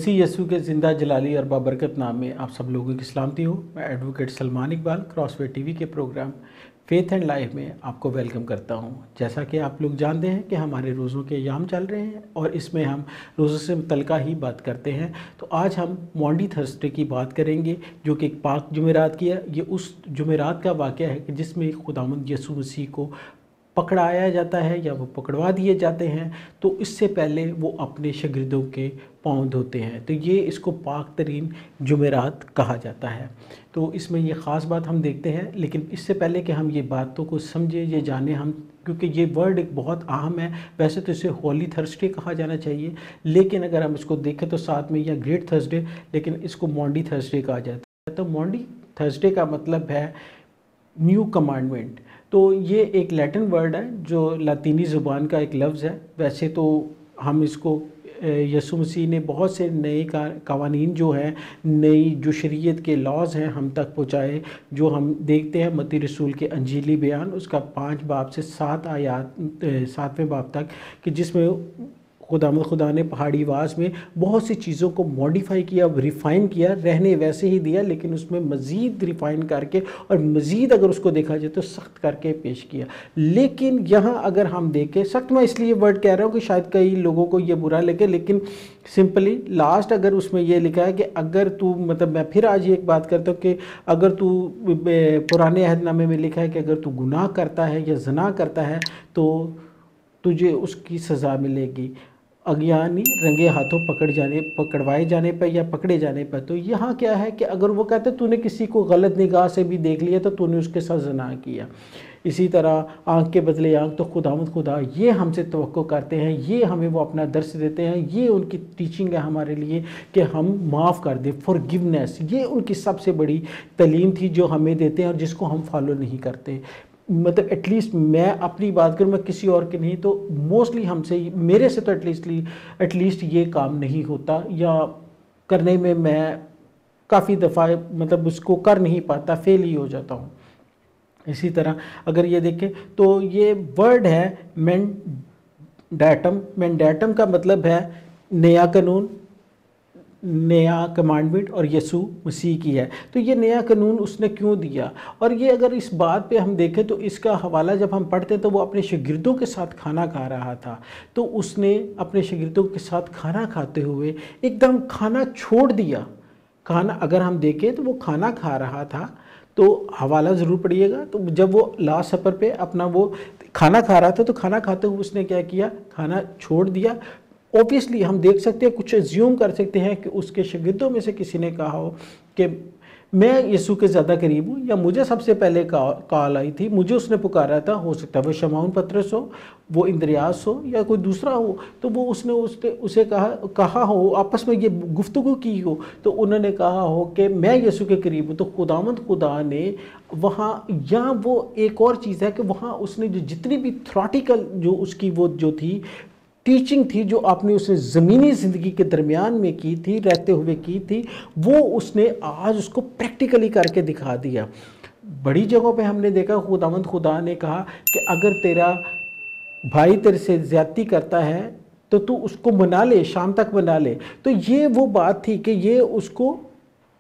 मसीह यसू के ज़िंदा जलाली और बाबरकत नाम में आप सब लोगों की सलामती हो। मैं advocate Salman Iqbal crossway TV के प्रोग्राम फेथ एंड लाइफ में आपको वेलकम करता हूं। जैसा कि आप लोग जानते हैं कि हमारे रोज़ों के अयाम चल रहे हैं और इसमें हम रोज़ों से मुतल्लिका ही बात करते हैं। तो आज हम मॉन्डी थर्सडे की बात करेंगे, जो कि एक पाक जुमेरात की है। ये उस जुमेरात का वाक़या है कि जिसमें खुदावंद यसू मसीह को पकड़ाया जाता है या वो पकड़वा दिए जाते हैं। तो इससे पहले वो अपने शागिर्दों के पाँव धोते हैं। तो ये इसको पाक तरीन जुमेरात कहा जाता है। तो इसमें ये ख़ास बात हम देखते हैं, लेकिन इससे पहले कि हम ये बातों को समझें, ये जानें हम, क्योंकि ये वर्ड एक बहुत अहम है। वैसे तो इसे होली थर्सडे कहा जाना चाहिए, लेकिन अगर हम इसको देखें तो साथ में या ग्रेट थर्सडे, लेकिन इसको मॉन्डी थर्सडे कहा जाता है। तो मॉन्डी थर्सडे का मतलब है न्यू कमांडमेंट। तो ये एक लैटिन वर्ड है जो लातीनी ज़ुबान का एक लफ्ज़ है। वैसे तो हम इसको यसू मसीह ने बहुत से नए कवानीन जो हैं, नई जो शरीयत के लॉज हैं हम तक पहुँचाए, जो हम देखते हैं मत्ती रसूल के अंजीली बयान उसका 5 बाब से 7 आयात 7वें बाब तक, कि जिसमें खुदा ने पहाड़ी वास में बहुत सी चीज़ों को मॉडिफाई किया, रिफ़ाइन किया, रहने वैसे ही दिया, लेकिन उसमें मज़ीद रिफ़ाइन करके और मज़ीद अगर उसको देखा जाए तो सख्त करके पेश किया। लेकिन यहाँ अगर हम देखें, सख्त मैं इसलिए वर्ड कह रहा हूँ कि शायद कई लोगों को ये बुरा लगे, लेकिन सिंपली लास्ट अगर उसमें ये लिखा है कि अगर तू, मतलब मैं फिर आज ये एक बात करता हूँ कि अगर तू, पुराने अहदनामे में लिखा है कि अगर तू गुनाह करता है या ज़ना करता है तो तुझे उसकी सज़ा मिलेगी, अज्ञानी रंगे हाथों पकड़वाए जाने पर या पकड़े जाने पर। तो यहाँ क्या है कि अगर वो कहते तूने किसी को गलत निगाह से भी देख लिया तो तूने उसके साथ ज़ना किया। इसी तरह आँख के बदले आँख, तो खुदा ये हमसे तवक्को करते हैं, ये हमें वो अपना दर्स देते हैं, ये उनकी टीचिंग है हमारे लिए कि हम माफ़ कर दें, फॉरगिवनेस। ये उनकी सबसे बड़ी तालीम थी जो हमें देते हैं और जिसको हम फॉलो नहीं करते। मतलब एटलीस्ट मैं अपनी बात करूँ, मैं किसी और की नहीं, तो मोस्टली हमसे, मेरे से तो एटलीस्ट ये काम नहीं होता, या करने में मैं काफ़ी दफ़ा मतलब उसको कर नहीं पाता, फेल ही हो जाता हूँ। इसी तरह अगर ये देखें तो ये वर्ड है मैंडेटम का मतलब है नया कानून, नया कमांडमेंट, और यसू मसीह की है। तो ये नया कानून उसने क्यों दिया, और ये अगर इस बात पे हम देखें तो इसका हवाला जब हम पढ़ते तो वो अपने शागिर्दों के साथ खाना खा रहा था। तो उसने अपने शागिर्दों के साथ खाना खाते हुए एकदम खाना छोड़ दिया। खाना अगर हम देखें तो वो खाना खा रहा था, तो हवाला ज़रूर पढ़िएगा। तो जब वो लास्ट सफ़र पे अपना वो खाना खा रहा था, तो खाना खाते हुए उसने क्या किया, खाना छोड़ दिया। ऑब्वियसली हम देख सकते हैं, कुछ एज्यूम कर सकते हैं कि उसके शागिर्दों में से किसी ने कहा हो कि मैं यीशु के ज़्यादा करीब हूँ, या मुझे सबसे पहले कॉल आई थी, मुझे उसने पुकारा था। हो सकता है वो शमौन पतरस हो, वो इंद्रियास हो, या कोई दूसरा हो। तो वो उसने उसे कहा हो, आपस में ये गुफ्तगू की हो, तो उन्होंने कहा हो कि मैं यीशु के करीब हूँ। तो खुदा ने वहाँ, या वो एक और चीज़ है कि वहाँ उसने जो जितनी भी थ्योरेटिकल जो उसकी वो जो थी टीचिंग थी, जो आपने उसने ज़मीनी ज़िंदगी के दरमियान में की थी, रहते हुए की थी, वो उसने आज उसको प्रैक्टिकली करके दिखा दिया। बड़ी जगहों पे हमने देखा खुदा ने कहा कि अगर तेरा भाई तेरे से ज़्यादती करता है तो तू उसको मना ले, शाम तक मना ले। तो ये वो बात थी कि ये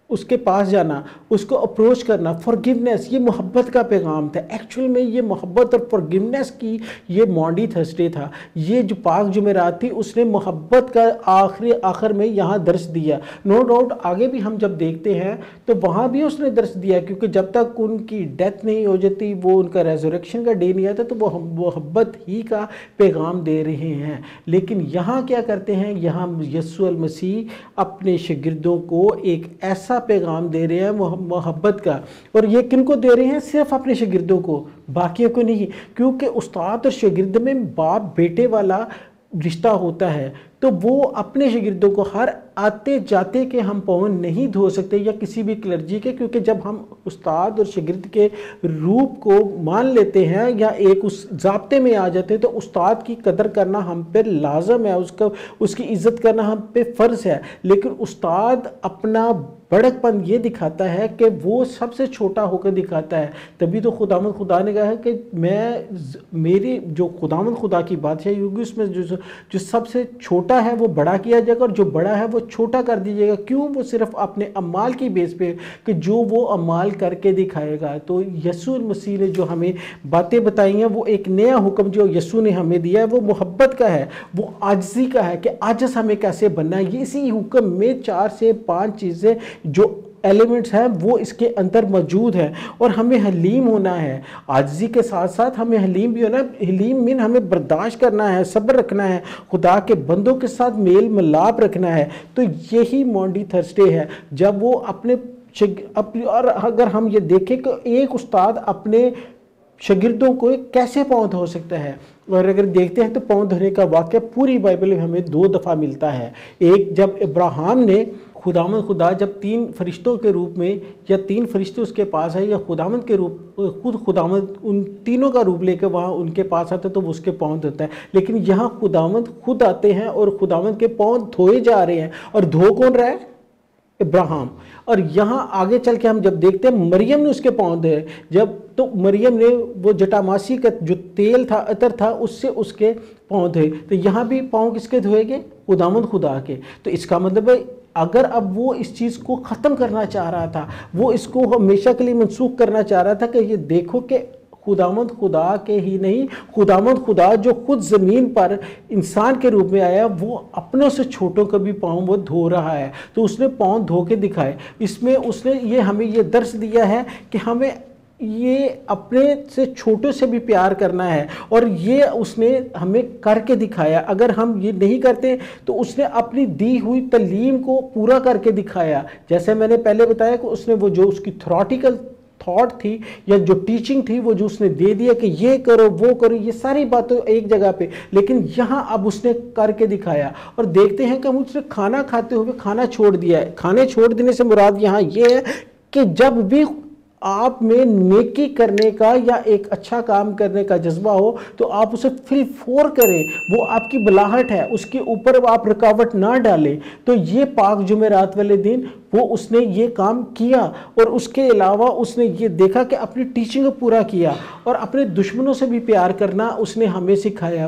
उसके पास जाना, उसको अप्रोच करना, फॉरगिवनेस, ये मोहब्बत का पैगाम था। एक्चुअल में ये मोहब्बत और फॉरगिवनेस की ये मॉन्डी थर्सडे था। ये जो पाक जुमेरात थी उसने मोहब्बत का आखिर में यहाँ दर्स दिया। नो डाउट आगे भी हम जब देखते हैं तो वहाँ भी उसने दर्स दिया, क्योंकि जब तक उनकी डेथ नहीं हो जाती, वो उनका रेजरेक्शन का डे नहीं आता, तो वो मोहब्बत ही का पैगाम दे रहे हैं। लेकिन यहाँ क्या करते हैं, यहाँ यीशु अल मसीह अपने शागिर्दों को एक ऐसा पैगाम दे रहे हैं मोहब्बत का। और ये किनको दे रहे हैं, सिर्फ अपने शागिर्दों को, बाकियों को नहीं, क्योंकि उस्ताद और शागिर्द में बाप बेटे वाला रिश्ता होता है। तो वो अपने शागिर्दों को हर आते जाते के हम पाँव नहीं धो सकते, या किसी भी क्लर्जी के, क्योंकि जब हम उस्ताद और शागिर्द के रूप को मान लेते हैं या एक उस ज़ाब्ते में आ जाते हैं, तो उस्ताद की कदर करना हम पे लाजम है, उसकी इज़्ज़त करना हम पे फ़र्ज़ है। लेकिन उस्ताद अपना بڑک پن یہ دکھاتا ہے کہ وہ سب سے چھوٹا ہو کے دکھاتا ہے. تبھی تو خداوند خدا نے کہا ہے کہ میری جو خداوند خدا کی بادشاہی ہوگی اس میں جو سب سے چھوٹا ہے وہ بڑا کیا جائے گا اور جو بڑا ہے وہ چھوٹا کر دیجیے گا. کیوں؟ وہ صرف اپنے اعمال کی بیس پہ کہ جو وہ اعمال کر کے دکھائے گا. تو یسوع مسیح نے جو ہمیں باتیں بتائی ہیں، وہ ایک نیا حکم جو یسوع نے ہمیں دیا ہے وہ محبت کا ہے، وہ عاجزی کا ہے کہ عاجز ہمیں کیسے بننا ہے. یہ اسی حکم میں 4 سے 5 چیزیں جو ایلیمنٹس ہیں وہ اس کے اندر موجود ہیں. اور ہمیں حلیم ہونا ہے، عاجزی کے ساتھ ساتھ ہمیں حلیم بھی ہونا ہے. حلیم من ہمیں برداشت کرنا ہے، صبر رکھنا ہے، خدا کے بندوں کے ساتھ میل ملاپ رکھنا ہے. تو یہی مونڈی تھرسڈے ہے جب وہ اور اگر ہم یہ دیکھیں کہ ایک استاد اپنے شاگردوں کو کیسے پاؤں دھو سکتا ہے، اور اگر دیکھتے ہیں تو پاؤں دھونے کا واقعہ پوری بائبل میں ہمیں 2 دفعہ ملتا ہے. ایک جب ابراہیم نے خداوند خدا جب 3 فرشتوں کے روپ میں یا 3 فرشتے اس کے پاس آئے یا خداوند کے روپ خود خداوند ان تینوں کا روپ لے کے وہاں ان کے پاس آتا ہے تو وہ اس کے پاؤں دھوتا ہے. لیکن یہاں خداوند خود آتے ہیں اور خداوند کے پاؤں دھوئے جا رہے ہیں. اور دھو کون رہا ہے؟ ابراہیم. اور یہاں آگے چل کے ہم جب دیکھتے ہیں مریم نے اس کے پاؤں دھوئے، جب تو مریم نے وہ جٹاماسی کا جو تیل تھا، عطر تھا، اس سے اس کے پاؤں دھوئے. تو یہاں بھی پاؤں کس کے دھوئے گے؟ خداوند خدا کے. تو اس کا مطلب ہے اگر اب وہ اس چیز کو ختم کرنا چاہ رہا تھا، وہ اس کو ہمیشہ کے لیے منسوخ کرنا چاہ رہا تھا کہ یہ دیکھو کہ خداوند خدا کے ہی نہیں، خداوند خدا جو خود زمین پر انسان کے روپ میں آیا وہ اپنوں سے چھوٹوں کا بھی پاؤں وہ دھو رہا ہے. تو اس نے پاؤں دھو کے دکھائے. اس میں اس نے یہ ہمیں یہ درس دیا ہے کہ ہمیں یہ اپنے سے چھوٹوں سے بھی پیار کرنا ہے، اور یہ اس نے ہمیں کر کے دکھایا. اگر ہم یہ نہیں کرتے تو اس نے اپنی دی ہوئی تعلیم کو پورا کر کے دکھایا. جیسے میں نے پہلے بتایا کہ اس نے وہ جو اس کی تھیوریٹیکل تھاٹ تھی یا جو ٹیچنگ تھی وہ جو اس نے دے دیا کہ یہ کرو وہ کرو، یہ ساری باتیں ایک جگہ پہ، لیکن یہاں اب اس نے کر کے دکھایا. اور دیکھتے ہیں کہ ہم اس نے کھانا کھاتے ہوئے کھانا چھوڑ دیا ہے. کھانے چھوڑ دینے سے مراد یہاں یہ ہے کہ جب بھی آپ میں نیکی کرنے کا یا ایک اچھا کام کرنے کا جذبہ ہو تو آپ اسے فل فور کریں. وہ آپ کی بلاہٹ ہے، اس کے اوپر آپ رکاوٹ نہ ڈالیں. تو یہ پاک جمعرات والے دن وہ اس نے یہ کام کیا، اور اس کے علاوہ اس نے یہ دیکھا کہ اپنی ٹیچنگ کو پورا کیا، اور اپنے دشمنوں سے بھی پیار کرنا اس نے ہمیں سکھایا.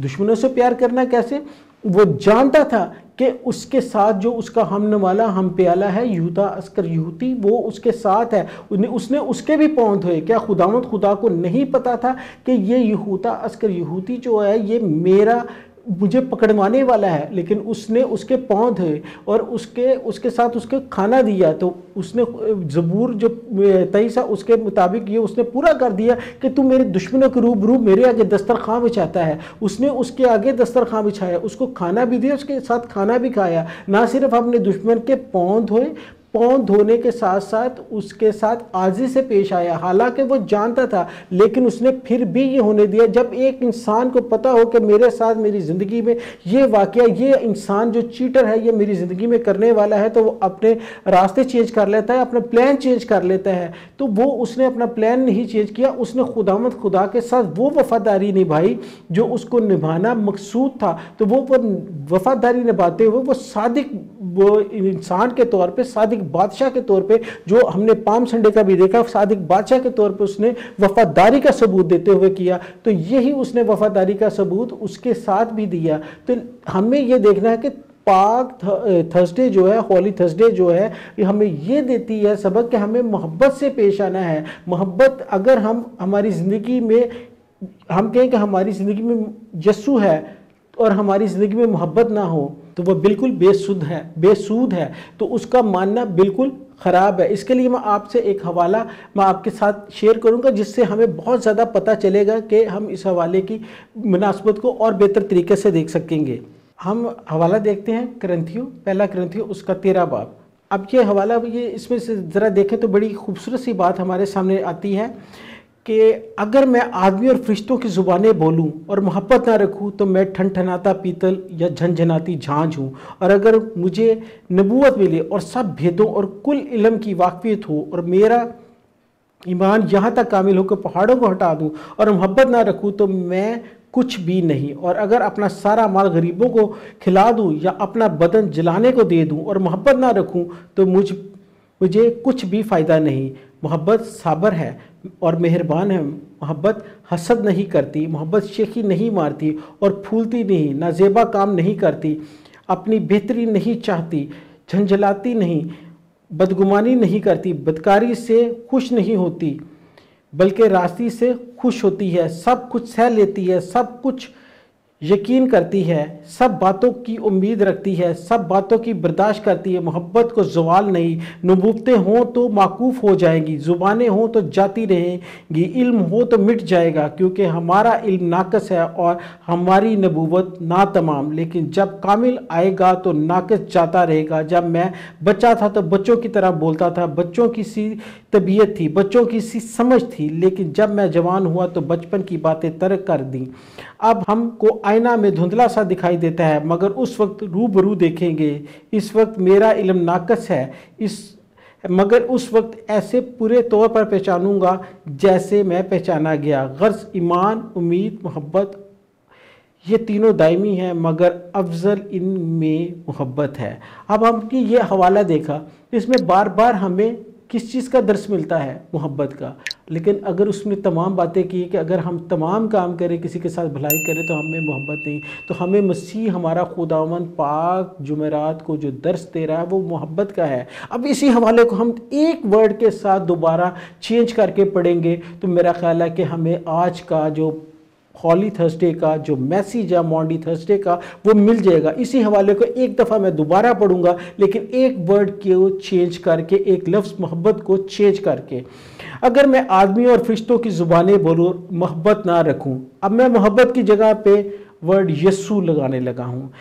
دشمنوں سے پیار کرنا کیسے؟ وہ جانتا تھا کہ اس کے ساتھ جو اس کا ہم نوالا ہم پیالہ ہے یہودا عسکر یہودی، وہ اس کے ساتھ ہے. اس نے اس کے بھی پاؤں دھوئے. کیا خداوند خدا کو نہیں پتا تھا کہ یہ یہودا عسکر یہودی جو ہے یہ مجھے پکڑوانے والا ہے؟ لیکن اس نے اس کے پاؤں دھوئے اور اس کے ساتھ اس کے کھانا دیا. تو اس نے زبور جو 23 اس کے مطابق یہ اس نے پورا کر دیا کہ تو میرے دشمنوں کے روبرو میرے آگے دسترخوان بچھاتا ہے. اس نے اس کے آگے دسترخوان بچھایا، اس کو کھانا بھی دیا، اس کے ساتھ کھانا بھی کھایا. نہ صرف اپنے دشمن کے پاؤں دھوئے، پاؤں دھونے کے ساتھ ساتھ اس کے ساتھ عاجزی سے پیش آیا. حالانکہ وہ جانتا تھا، لیکن اس نے پھر بھی یہ ہونے دیا. جب ایک انسان کو پتا ہو کہ میرے ساتھ میری زندگی میں یہ واقعہ، یہ انسان جو چیٹر ہے یہ میری زندگی میں کرنے والا ہے، تو وہ اپنے راستے چینج کر لیتا ہے، اپنا پلان چینج کر لیتا ہے. تو وہ اس نے اپنا پلان نہیں چینج کیا، اس نے خداوند خدا کے ساتھ وہ وفاداری نبھائی جو اس کو نبھانا مقصود تھا. تو وہ وفاداری نبھاتے ہوئے وہ صادق، وہ انسان کے طور پہ صادق بادشاہ کے طور پہ، جو ہم نے پام سنڈے کا بھی دیکھا، صادق بادشاہ کے طور پہ اس نے وفاداری کا ثبوت دیتے ہوئے کیا. تو یہی اس نے وفاداری کا ثبوت اس کے ساتھ بھی دیا. تو ہمیں یہ دیکھنا ہے کہ پاک تھرسڈے جو ہے، ہولی تھرسڈے جو ہے، یہ ہمیں یہ دیتی ہے سبق کہ ہمیں محبت سے پیش آنا ہے. محبت اگر ہم ہماری زندگی میں ہم کہیں کہ ہماری زندگی میں یسوع ہے اور ہماری زندگی میں محبت نہ ہو تو وہ بالکل بے سود ہے. تو اس کا ماننا بالکل خراب ہے. اس کے لیے میں آپ سے ایک حوالہ میں آپ کے ساتھ شیئر کروں گا جس سے ہمیں بہت زیادہ پتہ چلے گا کہ ہم اس حوالے کی مناسبت کو اور بہتر طریقے سے دیکھ سکیں گے. ہم حوالہ دیکھتے ہیں کرنتھیوں، پہلا کرنتھیوں اس کا 13 باب. اب یہ حوالہ اس میں سے ذرا دیکھیں تو بڑی خوبصورت سی بات ہمارے سامنے آتی ہے کہ اگر میں آدمی اور فرشتوں کی زبانیں بولوں اور محبت نہ رکھوں تو میں ٹھنٹھناتا پیتل یا جھنجھناتی جھانجھ ہوں. اور اگر مجھے نبوت ملے اور سب بھیدوں اور کل علم کی واقفیت ہو اور میرا ایمان یہاں تک کامل ہو کہ پہاڑوں کو ہٹا دوں اور محبت نہ رکھوں تو میں کچھ بھی نہیں. اور اگر اپنا سارا مال غریبوں کو کھلا دوں یا اپنا بدن جلانے کو دے دوں اور محبت نہ رکھوں تو मुझे कुछ भी फ़ायदा नहीं। मोहब्बत साबर है और मेहरबान है। मोहब्बत हसद नहीं करती, मोहब्बत शेखी नहीं मारती और फूलती नहीं, नाजेबा काम नहीं करती, अपनी बेहतरी नहीं चाहती, झंझलाती नहीं, बदगुमानी नहीं करती, बदकारी से खुश नहीं होती बल्कि रास्ती से खुश होती है, सब कुछ सह लेती है, सब कुछ यकीन करती है, सब बातों की उम्मीद रखती है, सब बातों की बर्दाश्त करती है। मोहब्बत को ज़वाल नहीं। नबूवतें हों तो माकूफ हो जाएंगी, ज़ुबानें हों तो जाती रहेंगी, इल्म हो तो मिट जाएगा, क्योंकि हमारा इल्म नाकस है और हमारी नबूवत ना तमाम। लेकिन जब कामिल आएगा तो नाकस जाता रहेगा। जब मैं बच्चा था तो बच्चों की तरह बोलता था, बच्चों की सी तबीयत थी, बच्चों की सी समझ थी, लेकिन जब मैं जवान हुआ तो बचपन की बातें तर्क कर दी। अब हमको आईना में धुंधला सा दिखाई देता है, मगर उस वक्त रूबरू देखेंगे। इस वक्त मेरा इल्म नाकस है, मगर उस वक्त ऐसे पूरे तौर पर पहचानूंगा जैसे मैं पहचाना गया। गर्ज ईमान, उम्मीद, मोहब्बत ये तीनों दायमी हैं, मगर अफजल इनमें मोहब्बत है। अब हमने ये हवाला देखा, इसमें बार बार हमें किस चीज़ का दर्स मिलता है? मोहब्बत का। लेकिन अगर उसने तमाम बातें की कि अगर हम तमाम काम करें, किसी के साथ भलाई करें तो हमें मोहब्बत नहीं, तो हमें मसीह हमारा खुदावंद पाक जुमेरात को जो दर्स दे रहा है वो मोहब्बत का है। अब इसी हवाले को हम एक वर्ड के साथ दोबारा चेंज करके पढ़ेंगे तो मेरा ख्याल है कि हमें आज का जो हॉली थर्सडे का जो मैसेज है, मॉन्डी थर्सडे का, वो मिल जाएगा। इसी हवाले को एक दफ़ा मैं दोबारा पढ़ूंगा, लेकिन एक वर्ड को चेंज करके, एक लफ्ज़ मोहब्बत को चेंज करके। अगर मैं आदमी और फरिश्तों की ज़ुबानें बोलूँ, मोहब्बत ना रखूँ, अब मैं मोहब्बत की जगह पे वर्ड यस्सु लगाने लगा हूँ।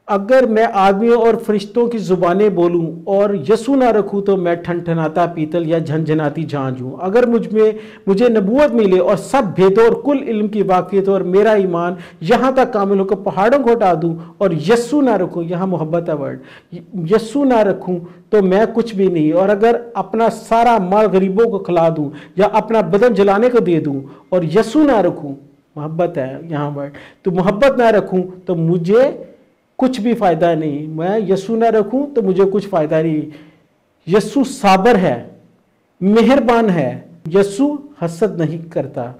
अगर मैं आदमियों और फरिश्तों की ज़ुबानें बोलूं और यस्सु ना रखूं तो मैं ठनठनाता पीतल या झंझनाती झांझ हूँ। अगर मुझे नबूवत मिले और सब भेदों और कुल इल्म की वाक़ियत और मेरा ईमान यहाँ तक कामिल हो कर पहाड़ों को हटा दूँ और यस्सु ना रखूँ, यहाँ मोहब्बत है वर्ड, यस्सु ना रखूँ तो मैं कुछ भी नहीं। और अगर अपना सारा माल गरीबों को खिला दूँ या अपना बदन जलाने को दे दूँ और यस्सु ना रखूँ, मोहब्बत है यहाँ वर्ड, तो मोहब्बत ना रखूँ तो मुझे कुछ भी फ़ायदा नहीं। मैं यस्सु ना रखूं तो मुझे कुछ फ़ायदा नहीं। यस्सु साबर है, मेहरबान है, यस्सु हसद नहीं करता,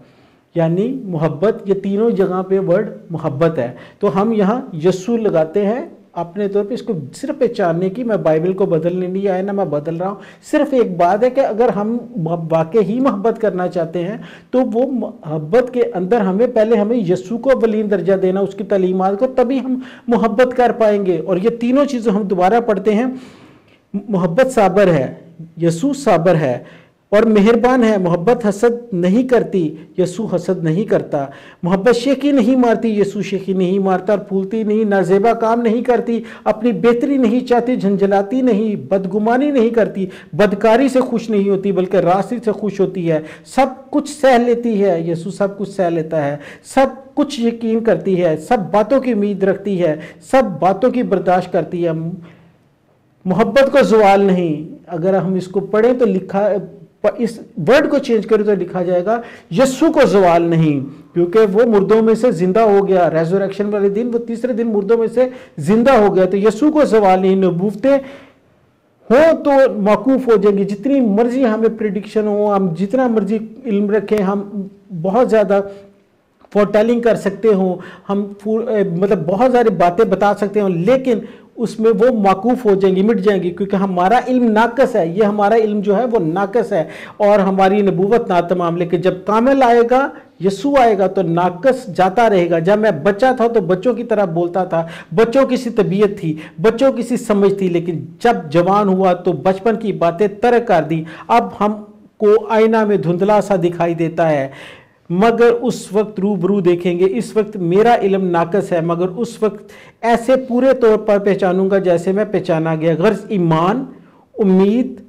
यानी मोहब्बत, ये तीनों जगह पे वर्ड मोहब्बत है। तो हम यहाँ यस्सु लगाते हैं अपने तौर पे, इसको सिर्फ पहचानने की। मैं बाइबल को बदलने नहीं आया ना, मैं बदल रहा हूँ। सिर्फ एक बात है कि अगर हम वाकई ही मोहब्बत करना चाहते हैं तो वो मोहब्बत के अंदर हमें यस्सु को अव्वलीन दर्जा देना, उसकी तालीमात को, तभी हम मोहब्बत कर पाएंगे। और ये तीनों चीज़ें हम दोबारा पढ़ते हैं। मोहब्बत साबर है, यस्सु साबर है और मेहरबान है, मोहब्बत हसद नहीं करती, यस्सु हसद नहीं करता। मोहब्बत शेखी नहीं मारती, यस्सु शेखी नहीं मारता, और फूलती नहीं, नाजेबा काम नहीं करती, अपनी बेहतरी नहीं चाहती, झंझलाती नहीं, बदगुमानी नहीं करती, बदकारी से खुश नहीं होती बल्कि रास्ते से खुश होती है, सब कुछ सह लेती है, यस्सु सब कुछ सह लेता है, सब कुछ यकीन करती है, सब बातों की उम्मीद रखती है, सब बातों की बर्दाश्त करती है। मोहब्बत को ज़वाल नहीं। अगर हम इसको पढ़ें तो लिखा, इस वर्ड को चेंज करें तो लिखा जाएगा यस्सु को ज़वाल नहीं, क्योंकि वो मुर्दों में से जिंदा हो गया। रेज़रेक्शन वाले दिन वो तीसरे दिन मुर्दों में से जिंदा हो गया, तो यस्सु को ज़वाल नहीं। नबूवतें हो तो मौकूफ हो जाएंगी, जितनी मर्जी हमें प्रिडिक्शन हो, हम जितना मर्जी इल्म रखें, हम बहुत ज़्यादा फोरटेलिंग कर सकते हो, हम मतलब बहुत सारी बातें बता सकते हो, लेकिन उसमें वो माकूफ हो जाएंगी, मिट जाएंगी, क्योंकि हमारा इल्म नाकस है। ये हमारा इल्म जो है वो नाकस है और हमारी नबूवत नातमाम। लेकिन जब कामिल आएगा, यस्सु आएगा, तो नाकस जाता रहेगा। जब मैं बच्चा था तो बच्चों की तरह बोलता था, बच्चों की सी तबीयत थी, बच्चों की सी समझ थी, लेकिन जब जवान हुआ तो बचपन की बातें तर्क कर दी। अब हमको आईना में धुंधला सा दिखाई देता है, मगर उस वक्त रूबरू देखेंगे। इस वक्त मेरा इल्म नाकस है, मगर उस वक्त ऐसे पूरे तौर पर पहचानूंगा जैसे मैं पहचाना गया। गर्ज ईमान, उम्मीद,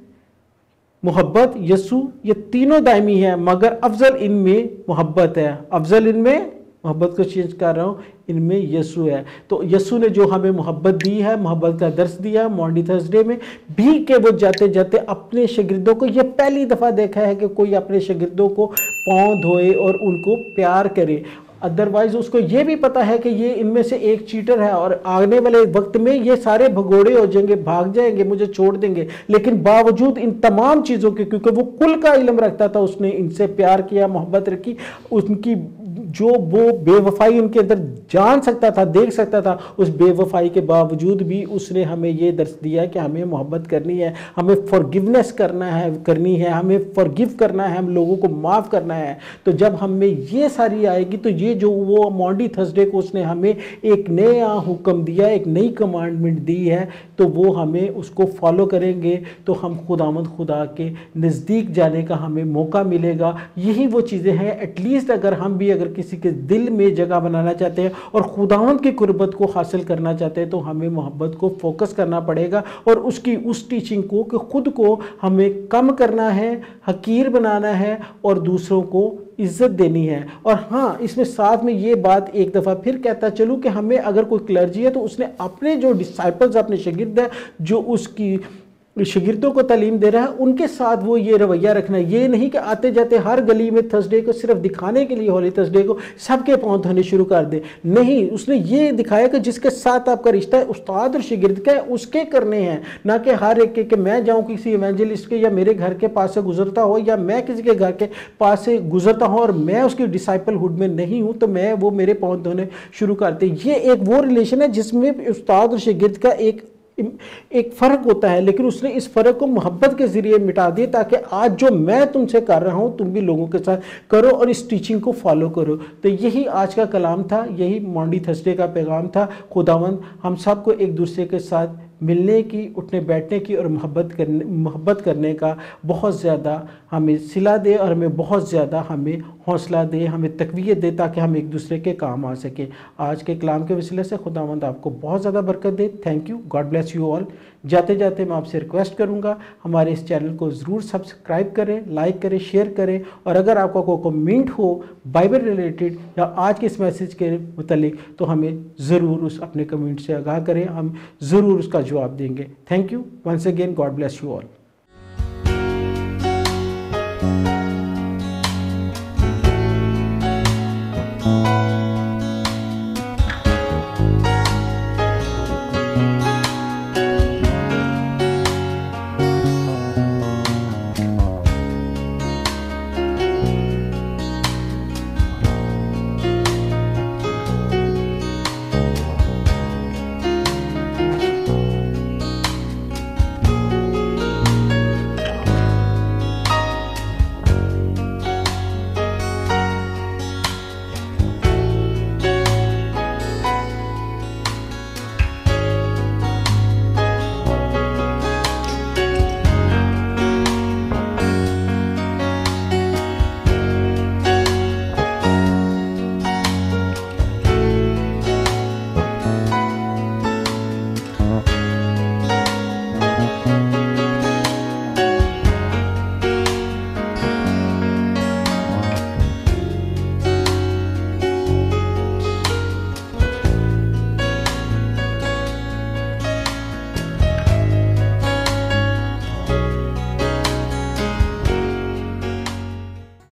मोहब्बत, यस्सु ये तीनों दायमी है, मगर अफजल इनमें मोहब्बत है। अफजल इनमें, मोहब्बत को चेंज कर रहा हूँ, इनमें यस्सु है। तो यस्सु ने जो हमें मोहब्बत दी है, मोहब्बत का दर्स दिया मॉन्डी थर्सडे में भी, कि वो जाते जाते अपने शागिर्दों को, ये पहली दफ़ा देखा है कि कोई अपने शागिर्दों को पाँव धोए और उनको प्यार करे। अदरवाइज उसको ये भी पता है कि ये इनमें से एक चीटर है और आने वाले वक्त में ये सारे भगोड़े हो जाएंगे, भाग जाएंगे, मुझे छोड़ देंगे, लेकिन बावजूद इन तमाम चीज़ों के, क्योंकि वो कुल का इल्म रखता था, उसने इनसे प्यार किया, मोहब्बत रखी, उनकी जो वो बेवफाई उनके अंदर जान सकता था, देख सकता था, उस बेवफाई के बावजूद भी उसने हमें ये दर्स दिया कि हमें मोहब्बत करनी है, हमें फॉरगिवनेस करनी है, हमें फॉरगिव करना है, हम लोगों को माफ़ करना है। तो जब हमें ये सारी आएगी तो ये जो वो मॉन्डी थर्सडे को उसने हमें एक नया हुक्म दिया, एक नई कमांडमेंट दी है, तो वो हमें उसको फॉलो करेंगे तो हम खुदावंद खुदा के नज़दीक जाने का हमें मौका मिलेगा। यही वो चीज़ें हैं, एटलीस्ट अगर हम भी अगर किसी के दिल में जगह बनाना चाहते हैं और खुदावंद की कुर्बत को हासिल करना चाहते हैं तो हमें मोहब्बत को फोकस करना पड़ेगा और उसकी उस टीचिंग को कि खुद को हमें कम करना है, हकीर बनाना है और दूसरों को इज्जत देनी है। और हाँ, इसमें साथ में ये बात एक दफ़ा फिर कहता चलूँ कि हमें अगर कोई क्लर्जी है तो उसने अपने जो डिसाइपल्स, अपने शागिर्द हैं, जो उसकी शागिर्दों को तालीम दे रहा है, उनके साथ वो ये रवैया रखना है। ये नहीं कि आते जाते हर गली में थर्सडे को सिर्फ दिखाने के लिए होली थर्सडे को सबके पाँव धोने शुरू कर दे। नहीं, उसने ये दिखाया कि जिसके साथ आपका रिश्ता है उस्ताद और शागिर्द का है, उसके करने हैं, ना कि हर एक के कि मैं जाऊँ किसी इवेंजलिस्ट के या मेरे घर के पास से गुजरता हो या मैं किसी के घर के पास से गुजरता हूँ और मैं उसकी डिसाइपलहुड में नहीं हूँ तो मैं वो मेरे पाँव धोने शुरू करते। ये एक वो रिलेशन है जिसमें उस्ताद और शागिर्द का एक फ़र्क होता है, लेकिन उसने इस फ़र्क को मोहब्बत के ज़रिए मिटा दिया ताकि आज जो मैं तुमसे कर रहा हूँ तुम भी लोगों के साथ करो और इस टीचिंग को फॉलो करो। तो यही आज का कलाम था, यही मॉन्डी थर्सडे का पैगाम था। खुदावंद हम सबको एक दूसरे के साथ मिलने की, उठने बैठने की और मोहब्बत करने का बहुत ज़्यादा हमें सिला दे और हमें बहुत ज़्यादा हमें हौसला दे, हमें तक़वियत दे ताकि हम एक दूसरे के काम आ सके। आज के कलाम के वसीले से खुदावंद आपको बहुत ज़्यादा बरकत दे। Thank you, God bless you all. जाते जाते मैं आपसे रिक्वेस्ट करूंगा हमारे इस चैनल को ज़रूर सब्सक्राइब करें, लाइक करें, शेयर करें और अगर आपका कोई कमेंट हो बाइबल रिलेटेड या आज के इस मैसेज के मुतालिक तो हमें ज़रूर उस अपने कमेंट से आगाह करें, हम ज़रूर उसका जवाब देंगे। Thank you once again, God bless you all.